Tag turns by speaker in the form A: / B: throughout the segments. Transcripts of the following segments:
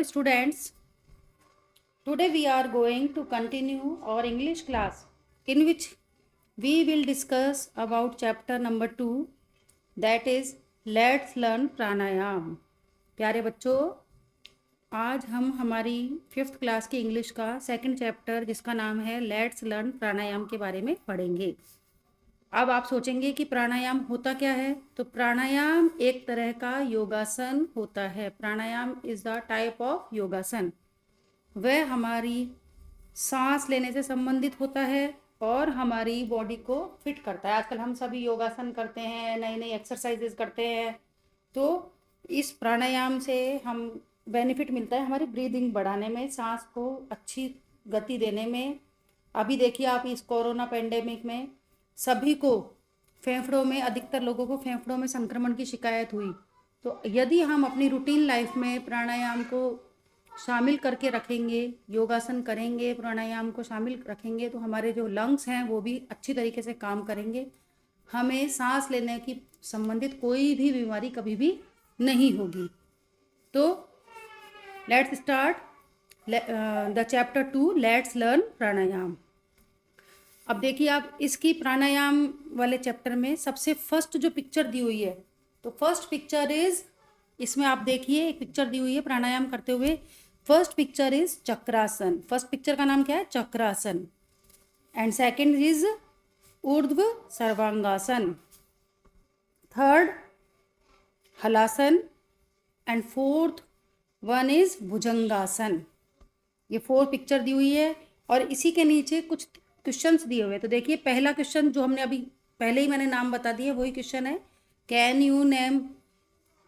A: students, today we are going to continue our English class in which we will discuss about chapter number 2, that is Let's Learn Pranayam. प्यारे बच्चों, आज हम हमारी 5th class की English का second chapter जिसका नाम है लेट्स लर्न प्राणायाम के बारे में पढ़ेंगे। अब आप सोचेंगे कि प्राणायाम होता क्या है, तो प्राणायाम एक तरह का योगासन होता है। प्राणायाम इज द टाइप ऑफ योगासन। वह हमारी सांस लेने से संबंधित होता है और हमारी बॉडी को फिट करता है। आजकल हम सभी योगासन करते हैं, नई नई एक्सरसाइजेज करते हैं, तो इस प्राणायाम से हम बेनिफिट मिलता है हमारी ब्रीदिंग बढ़ाने में, सांस को अच्छी गति देने में। अभी देखिए आप इस कोरोना पेंडेमिक में सभी को फेफड़ों में, अधिकतर लोगों को फेफड़ों में संक्रमण की शिकायत हुई। तो यदि हम अपनी रूटीन लाइफ में प्राणायाम को शामिल करके रखेंगे, योगासन करेंगे, प्राणायाम को शामिल रखेंगे, तो हमारे जो लंग्स हैं वो भी अच्छी तरीके से काम करेंगे। हमें सांस लेने की संबंधित कोई भी बीमारी कभी भी नहीं होगी। तो let's start the chapter 2 let's learn pranayama. अब देखिए आप इसकी प्राणायाम वाले चैप्टर में सबसे फर्स्ट जो पिक्चर दी हुई है, तो फर्स्ट पिक्चर इज, इसमें आप देखिए एक पिक्चर दी हुई है प्राणायाम करते हुए। First picture is Chakrasana. First picture का नाम क्या है? चक्रासन। And second is Urdhva Sarvangasana, third Halasana and fourth one is Bhujangasana. ये 4 पिक्चर दी हुई है और इसी के नीचे कुछ क्वेश्चंस दिए हुए हैं। तो देखिए पहला क्वेश्चन जो हमने अभी पहले ही मैंने नाम बता दिया वही क्वेश्चन है, can you name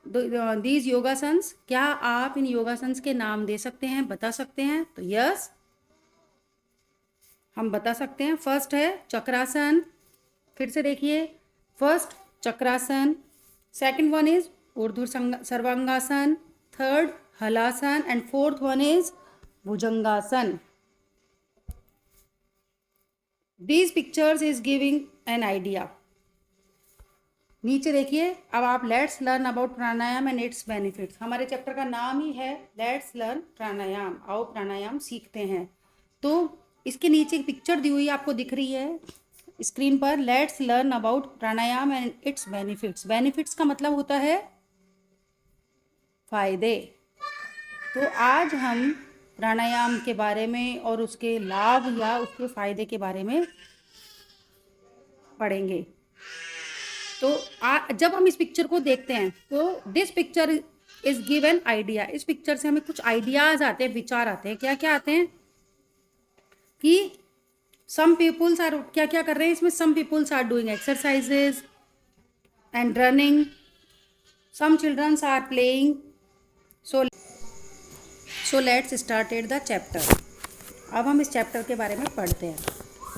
A: these yogasanas. क्या आप इन योगासन्स के नाम दे सकते हैं, बता सकते हैं? तो यस, हम बता सकते हैं। फर्स्ट है चक्रासन, फिर से देखिए, first Chakrasana, second one is Urdhva Sarvangasana, third Halasana and fourth one is Bhujangasana. These pictures is giving an idea. नीचे देखिए, अब आप let's learn about pranayama and it's benefits. हमारे चैप्टर का नाम ही है लेट्स लर्न प्राणायाम, आओ प्राणायाम सीखते हैं। तो इसके नीचे एक पिक्चर दी हुई आपको दिख रही है स्क्रीन पर, let's learn about pranayama and it's benefits. Benefits का मतलब होता है फायदे। तो आज हम प्राणायाम के बारे में और उसके लाभ या उसके फायदे के बारे में पढ़ेंगे। तो जब हम इस पिक्चर को देखते हैं तो this picture is given idea. इस पिक्चर से हमें कुछ आइडियाज आते हैं, विचार आते हैं। क्या क्या आते हैं कि सम पीपुल्स आर, क्या क्या कर रहे हैं इसमें, some peoples are doing exercises and running, some childrens are playing. So let's started the chapter. अब हम इस चैप्टर के बारे में पढ़ते हैं।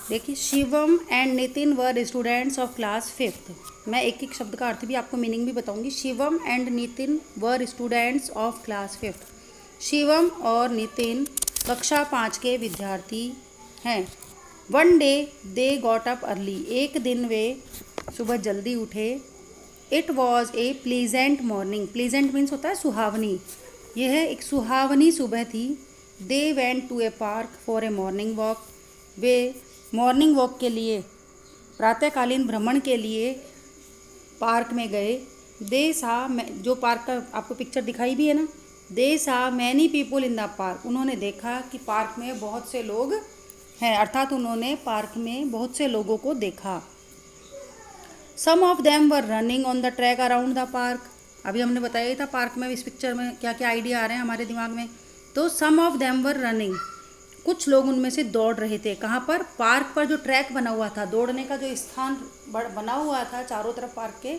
A: देखिए, Shivam and Nitin were students of class 5th। मैं एक एक शब्द का अर्थ भी आपको मीनिंग भी बताऊंगी। Shivam and Nitin were students of class 5th। शिवम और नितिन कक्षा 5 के विद्यार्थी हैं। One day they got up early. एक दिन वे सुबह जल्दी उठे। It was a pleasant morning. Pleasant means होता है सुहावनी। यह एक सुहावनी सुबह थी। They went to a park for a morning walk. वे मॉर्निंग वॉक के लिए, प्रातःकालीन भ्रमण के लिए पार्क में गए। दे सा, जो पार्क का आपको पिक्चर दिखाई भी है ना, दे सा many people in the park. उन्होंने देखा कि पार्क में बहुत से लोग हैं, अर्थात उन्होंने पार्क में बहुत से लोगों को देखा। Some of them were running on the track around the park. अभी हमने बताया ही था पार्क में, इस पिक्चर में क्या क्या आइडिया आ रहे हैं हमारे दिमाग में। तो सम ऑफ देम वर रनिंग, कुछ लोग उनमें से दौड़ रहे थे। कहाँ पर? पार्क पर जो ट्रैक बना हुआ था, दौड़ने का जो स्थान बना हुआ था चारों तरफ पार्क के,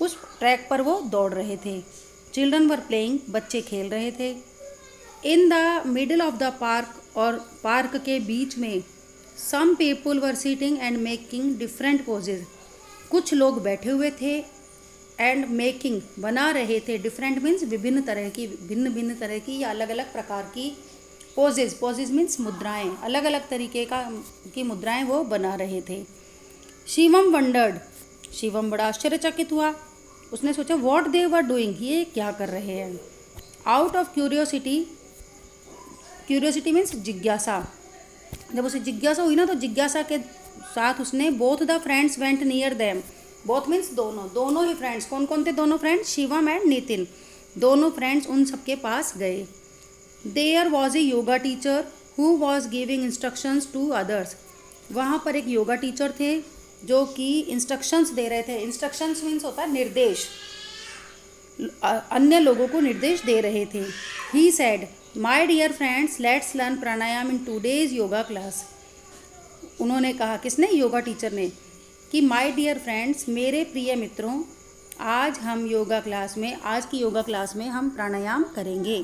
A: उस ट्रैक पर वो दौड़ रहे थे। चिल्ड्रन वर प्लेइंग, बच्चे खेल रहे थे। In the middle of the park, और पार्क के बीच में, some people were sitting and making different poses. कुछ लोग बैठे हुए थे एंड मेकिंग, बना रहे थे। डिफरेंट मीन्स विभिन्न तरह की, भिन्न भिन्न तरह की या अलग अलग प्रकार की पोजेज। पोजेज मीन्स मुद्राएं, अलग अलग तरीके की मुद्राएं वो बना रहे थे। शिवम वंडर्ड, शिवम बड़ा आश्चर्यचकित हुआ। उसने सोचा व्हाट दे वर डूइंग, ये क्या कर रहे हैं। Out of curiosity curiosity means जिज्ञासा। जब उसे जिज्ञासा हुई ना तो जिज्ञासा के साथ उसने both the friends went near them. Both means दोनों ही फ्रेंड्स। कौन कौन थे दोनों फ्रेंड्स? शिवम एंड नितिन। दोनों फ्रेंड्स उन सबके पास गए। There was a yoga teacher who was giving instructions to others. वहाँ पर एक योगा टीचर थे जो कि इंस्ट्रक्शंस दे रहे थे। इंस्ट्रक्शंस मीन्स होता है निर्देश, अन्य लोगों को निर्देश दे रहे थे। He said my dear friends let's learn pranayama in today's yoga class. उन्होंने कहा, किसने? योगा टीचर ने, कि माय डियर फ्रेंड्स, मेरे प्रिय मित्रों, आज हम योगा क्लास में, आज की योगा क्लास में हम प्राणायाम करेंगे।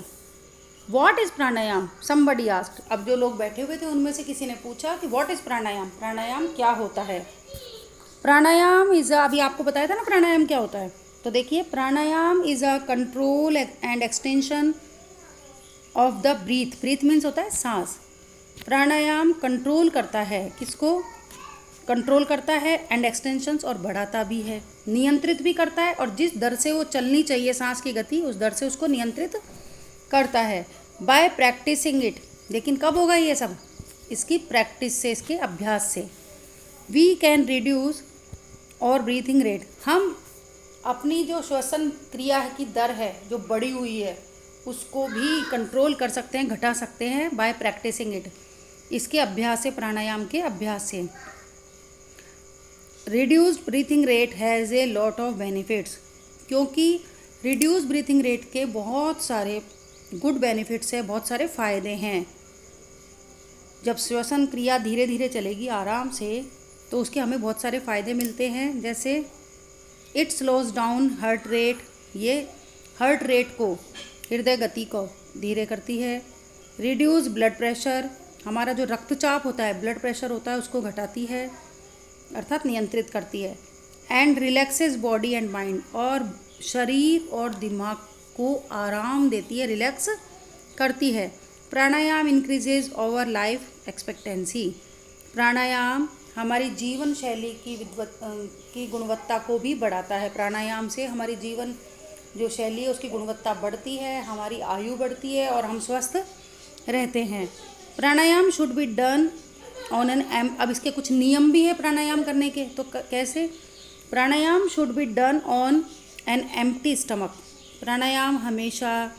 A: What is pranayama? Somebody asked. अब जो लोग बैठे हुए थे उनमें से किसी ने पूछा कि व्हाट इज़ प्राणायाम, प्राणायाम क्या होता है? प्राणायाम इज़ अभी आपको बताया था ना प्राणायाम क्या होता है, तो देखिए pranayama is a control and extension of the breath. Breath means होता है सांस। प्राणायाम कंट्रोल करता है, किसको? कंट्रोल करता है एंड एक्सटेंशंस, और बढ़ाता भी है, नियंत्रित भी करता है, और जिस दर से वो चलनी चाहिए सांस की गति उस दर से उसको नियंत्रित करता है। By practising it. लेकिन कब होगा ये सब? इसकी प्रैक्टिस से, इसके अभ्यास से। वी कैन रिड्यूस और ब्रीथिंग रेट। हम अपनी जो श्वसन क्रिया की दर है जो बढ़ी हुई है उसको भी कंट्रोल कर सकते हैं, घटा सकते हैं बाय प्रैक्टिसिंग इट, इसके अभ्यास से, प्राणायाम के अभ्यास से। Reduced breathing rate has a lot of benefits. क्योंकि रिड्यूस ब्रीथिंग रेट के बहुत सारे गुड बेनिफिट्स है, बहुत सारे फ़ायदे हैं। जब श्वसन क्रिया धीरे धीरे चलेगी आराम से तो उसके हमें बहुत सारे फ़ायदे मिलते हैं। जैसे it slows down heart rate, ये हार्ट रेट को, हृदय गति को धीरे करती है। रिड्यूस ब्लड प्रेशर, हमारा जो रक्तचाप होता है, ब्लड प्रेशर होता है, उसको घटाती है, अर्थात नियंत्रित करती है। And relaxes body and mind, और शरीर और दिमाग को आराम देती है, रिलैक्स करती है। प्राणायाम इंक्रीजेज ओवर लाइफ एक्सपेक्टेंसी। प्राणायाम हमारी जीवन शैली की गुणवत्ता को भी बढ़ाता है। प्राणायाम से हमारी जीवन जो शैली है उसकी गुणवत्ता बढ़ती है, हमारी आयु बढ़ती है और हम स्वस्थ रहते हैं। Pranayama should be done on an अब इसके कुछ नियम भी है प्राणायाम करने के, तो कैसे? Pranayama should be done on an empty stomach. प्राणायाम हमेशा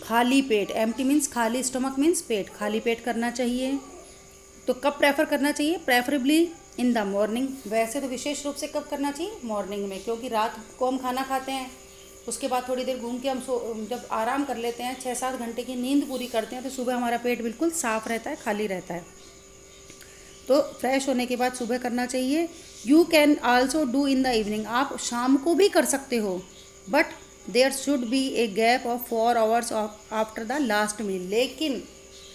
A: खाली पेट, एम्प्टी मीन्स खाली, स्टमक मीन्स पेट, खाली पेट करना चाहिए। तो कब प्रेफर करना चाहिए? Preferably in the morning. वैसे तो विशेष रूप से कब करना चाहिए? मॉर्निंग में, क्योंकि रात को हम खाना खाते हैं, उसके बाद थोड़ी देर घूम के हम जब आराम कर लेते हैं, 6-7 घंटे की नींद पूरी करते हैं, तो सुबह हमारा पेट बिल्कुल साफ़ रहता है, खाली रहता है। तो फ्रेश होने के बाद सुबह करना चाहिए। You can also do in the evening, आप शाम को भी कर सकते हो, but there should be a gap of 4 hours after the last meal. लेकिन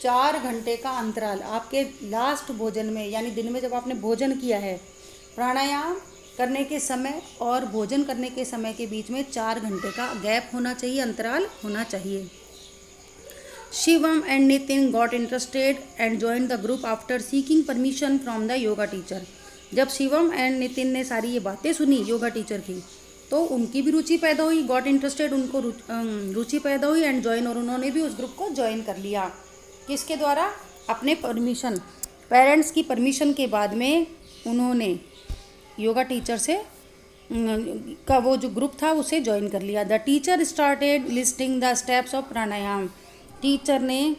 A: 4 घंटे का अंतराल आपके लास्ट भोजन में, यानी दिन में जब आपने भोजन किया है, प्राणायाम करने के समय और भोजन करने के समय के बीच में 4 घंटे का गैप होना चाहिए, अंतराल होना चाहिए। Shivam and Nitin got interested and join the group after seeking permission from the yoga teacher. जब शिवम एंड नितिन ने सारी ये बातें सुनी योगा टीचर की, तो उनकी भी रुचि पैदा हुई, गॉट इंटरेस्टेड, उनको रुचि पैदा हुई, एंड जॉइन, और उन्होंने भी उस ग्रुप को ज्वाइन कर लिया। किसके द्वारा? अपने परमिशन, पेरेंट्स की परमिशन के बाद में उन्होंने योगा टीचर से का वो जो ग्रुप था उसे ज्वाइन कर लिया। The teacher started listing the steps of pranayama. Teacher ने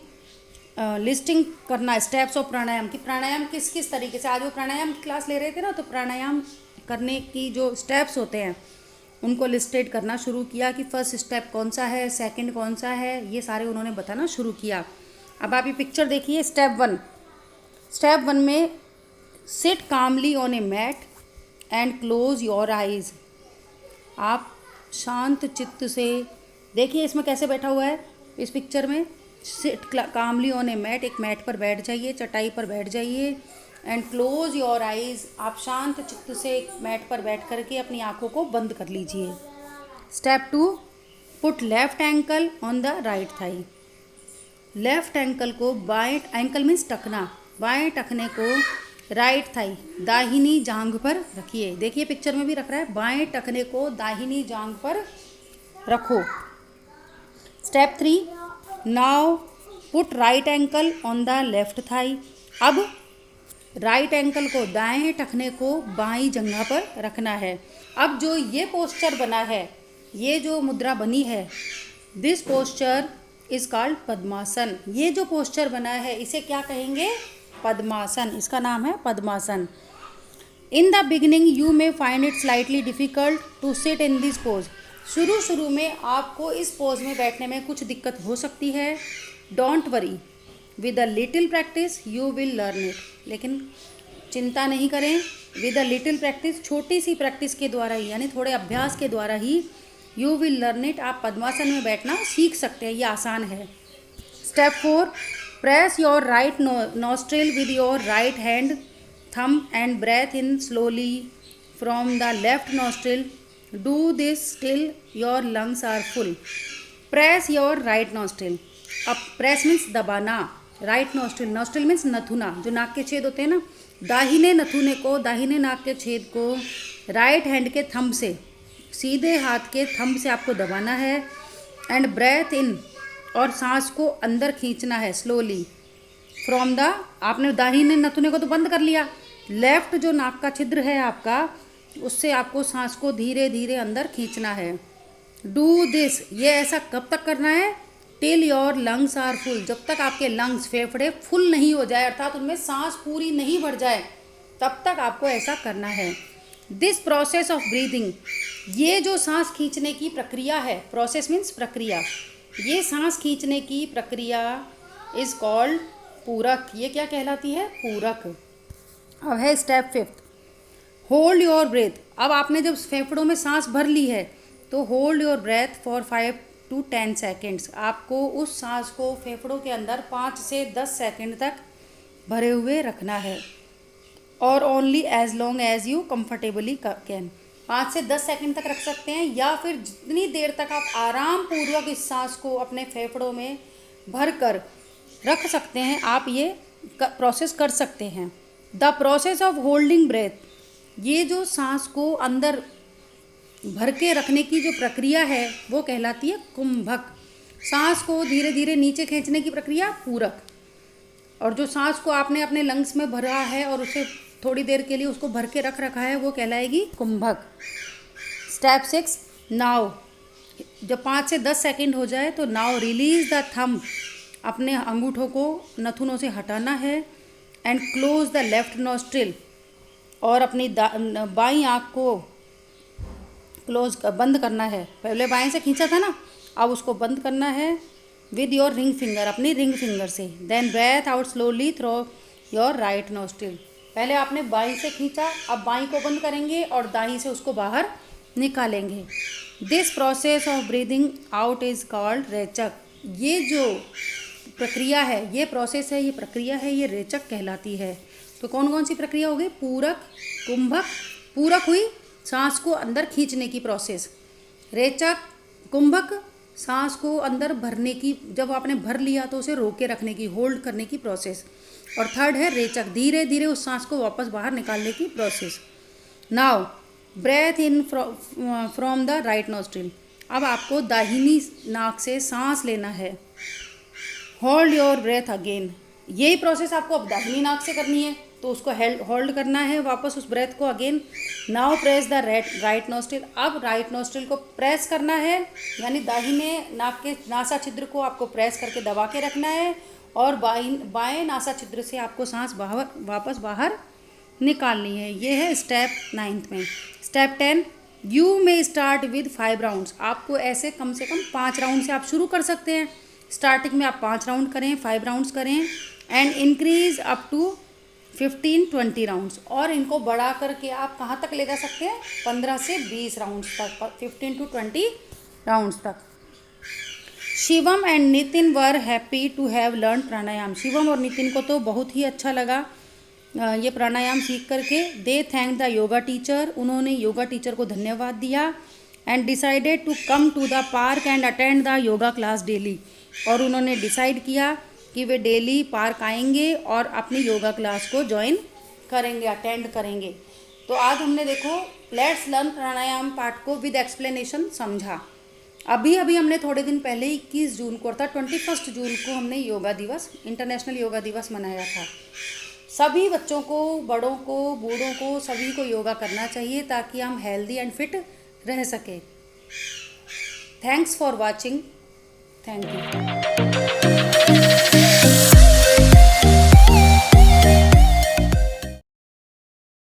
A: लिस्टिंग करना स्टेप्स ऑफ प्राणायाम, कि प्राणायाम किस किस तरीके से, आज वो प्राणायाम की क्लास ले रहे थे ना, तो प्राणायाम करने की जो स्टेप्स होते हैं उनको लिस्टेड करना शुरू किया, कि फर्स्ट स्टेप कौन सा है, सेकंड कौन सा है, ये सारे उन्होंने बताना शुरू किया। अब आप ये पिक्चर देखिए, स्टेप 1 में sit calmly on a mat and close your eyes. आप शांत चित्त से देखिए, इसमें कैसे बैठा हुआ है इस पिक्चर में, sit calmly on a mat, एक मैट पर बैठ जाइए, चटाई पर बैठ जाइए, एंड क्लोज योर आइज़, आप शांत चित्त से मैट पर बैठ करके अपनी आँखों को बंद कर लीजिए। Step 2, put left ankle on the right thigh. Left ankle को बाएं, एंकल मीन्स टखना, बाएं टखने को राइट थाई, दाहिनी जांघ पर रखिए। देखिए पिक्चर में भी रख रहा है, बाएं टखने को दाहिनी जांघ पर रखो। Step 3, now put right ankle on the left thigh. अब राइट एंकल को, दाएं टखने को बाईं जंघा पर रखना है। अब जो ये पोस्चर बना है, ये जो मुद्रा बनी है, दिस पोस्चर इज कॉल्ड पद्मासन। ये जो पोस्चर बना है इसे क्या कहेंगे? पद्मासन। इसका नाम है पद्मासन। In the beginning you may find it slightly difficult to sit in this pose. शुरू में आपको इस पोज में बैठने में कुछ दिक्कत हो सकती है। Don't worry, with a little practice you will learn it. लेकिन चिंता नहीं करें, विद अ लिटिल प्रैक्टिस, छोटी सी प्रैक्टिस के द्वारा ही, यानी थोड़े अभ्यास के द्वारा ही यू विल लर्न इट, आप पद्मासन में बैठना सीख सकते हैं। ये आसान है। Step 4, press your right nostril with your right hand thumb and breath in slowly from the left nostril. Do this till your lungs are full. Press your right nostril. अब press means दबाना, right nostril, nostril means नथुना, जो नाक के छेद होते हैं ना, दाहिने नथुने को, दाहिने नाक के छेद को राइट हैंड के थंब से, सीधे हाथ के थंब से आपको दबाना है। एंड ब्रेथ इन, और सांस को अंदर खींचना है स्लोली फ्रॉम द, आपने दाहिने नथुने को तो बंद कर लिया, लेफ्ट जो नाक का छिद्र है आपका, उससे आपको सांस को धीरे धीरे अंदर खींचना है। डू दिस, ये ऐसा कब तक करना है? Till your lungs are full, जब तक आपके लंग्स, फेफड़े फुल नहीं हो जाए, अर्थात उनमें सांस पूरी नहीं भर जाए, तब तक आपको ऐसा करना है। दिस प्रोसेस ऑफ ब्रीदिंग, ये जो सांस खींचने की प्रक्रिया है, प्रोसेस मीन्स प्रक्रिया, ये सांस खींचने की प्रक्रिया इज कॉल्ड पूरक। ये क्या कहलाती है? पूरक। अब है स्टेप 5, होल्ड योर ब्रेथ। अब आपने जब फेफड़ों में सांस भर ली है तो hold your breath for 5 to 10 seconds. आपको उस सांस को फेफड़ों के अंदर 5 से 10 सेकेंड तक भरे हुए रखना है। और only as long as you comfortably can, 5 से 10 सेकेंड तक रख सकते हैं, या फिर जितनी देर तक आप आराम पूर्वक इस सांस को अपने फेफड़ों में भर कर रख सकते हैं, आप ये प्रोसेस कर सकते हैं। The process of holding breath, ये जो सांस को अंदर भर के रखने की जो प्रक्रिया है वो कहलाती है कुंभक। सांस को धीरे धीरे नीचे खींचने की प्रक्रिया पूरक, और जो सांस को आपने अपने लंग्स में भरा है और उसे थोड़ी देर के लिए उसको भर के रख रखा है वो कहलाएगी कुंभक। स्टेप 6, नाउ, जब 5 से 10 सेकेंड हो जाए तो नाउ रिलीज द थंब, अपने अंगूठों को नथुनों से हटाना है। And close the left nostril, और अपनी बाईं आँख को बंद करना है। पहले बाएं से खींचा था ना, अब उसको बंद करना है विद योर रिंग फिंगर, अपनी रिंग फिंगर से। Then breath out slowly through your right nostril. पहले आपने बाईं से खींचा, अब बाईं को बंद करेंगे और दाईं से उसको बाहर निकालेंगे। This process of breathing out is called rechaka. ये जो प्रक्रिया है, ये प्रोसेस है, ये प्रक्रिया है, ये रेचक कहलाती है। तो कौन कौन सी प्रक्रिया हो गई? पूरक, कुंभक। पूरक हुई सांस को अंदर खींचने की प्रोसेस, रेचक, कुंभक सांस को अंदर भरने की, जब आपने भर लिया तो उसे रोके रखने की, होल्ड करने की प्रोसेस, और थर्ड है रेचक, धीरे धीरे उस सांस को वापस बाहर निकालने की process. Now breath in from the right nostril. अब आपको दाहिनी नाक से सांस लेना है। होल्ड योर ब्रेथ अगेन, यही प्रोसेस आपको अब दाहिनी नाक से करनी है, तो उसको होल्ड करना है वापस उस ब्रेथ को again. Now press the right nostril, अब राइट नोस्ट्रिल को प्रेस करना है, यानी दाहिने नाक के नासा छिद्र को आपको प्रेस करके दबा के रखना है, और बाएं नासा छिद्र से आपको सांस वापस बाहर निकालनी है। ये है स्टेप 9 में। Step 10, you may start with 5 rounds. आपको ऐसे कम से कम 5 राउंड से आप शुरू कर सकते हैं। स्टार्टिंग में आप 5 राउंड करें, 5 राउंड्स करें, and increase up to 15-20 rounds, और इनको बढ़ा करके आप कहाँ तक ले जा सकते हैं? 15 से 20 राउंड्स तक, 15 to 20 राउंड्स तक। Shivam and Nitin were happy to have learn pranayama. Shivam और नितिन को तो बहुत ही अच्छा लगा ये प्राणायाम सीख करके। They thank the yoga teacher, उन्होंने योगा टीचर को धन्यवाद दिया। And decided to come to the park and attend the yoga class daily, और उन्होंने डिसाइड किया कि वे डेली पार्क आएंगे और अपनी योगा क्लास को ज्वाइन करेंगे, अटेंड करेंगे। तो आज हमने देखो लेट्स लर्न प्राणायाम पार्ट को विद एक्सप्लेनेशन समझा। अभी अभी हमने थोड़े दिन पहले 21 जून को अर्थात 21 जून को हमने योगा दिवस, इंटरनेशनल योगा दिवस मनाया था। सभी बच्चों को, बड़ों को, बूढ़ों को, सभी को योगा करना चाहिए ताकि हम हेल्दी एंड फिट रह सकें। Thanks for watching. Thank you.